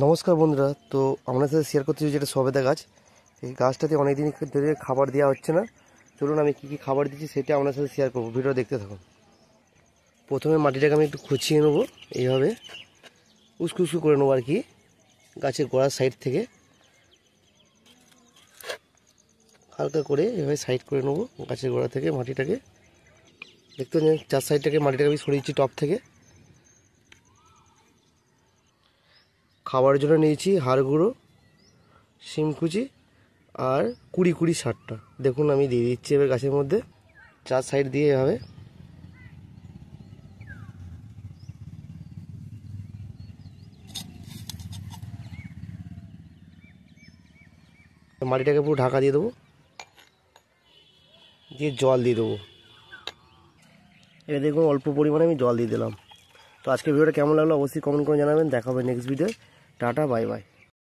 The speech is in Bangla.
নমস্কার বন্ধুরা, তো আপনার সাথে শেয়ার করতে চাই যেটা সবেদা গাছ। এই গাছটাতে অনেকদিন ধরে খাবার দেওয়া হচ্ছে না। চলুন আমি কী কী খাবার দিচ্ছি সেটা আপনার সাথে শেয়ার করবো, ভিডিও দেখতে থাকুন। প্রথমে মাটিটাকে আমি একটু খুঁচিয়ে নেবো, এইভাবে উস্কু করে নেবো আর কি, গাছের গোড়ার সাইড থেকে হালকা করে এভাবে সাইড করে নেবো। গাছের গোড়া থেকে মাটিটাকে দেখতে পাচ্ছেন, চার সাইডটাকে মাটিটাকে আমি সরিয়েছি টপ থেকে। খাবারের জন্য নিয়েছি হাড় গুঁড়ো, শিমকুচি আর কুড়ি সারটা দেখুন আমি দিয়ে দিচ্ছি এবার গাছের মধ্যে, চার সাইড দিয়ে এভাবে। মাটিটাকে পুরো ঢাকা দিয়ে দেবো, দিয়ে জল দিয়ে দেবো। এবার দেখুন অল্প পরিমাণে আমি জল দিয়ে দিলাম। তো আজকে ভিডিওটা কেমন লাগলো অবশ্যই কমেন্ট করে জানাবেন। দেখা হবে next video. Tata, bye bye.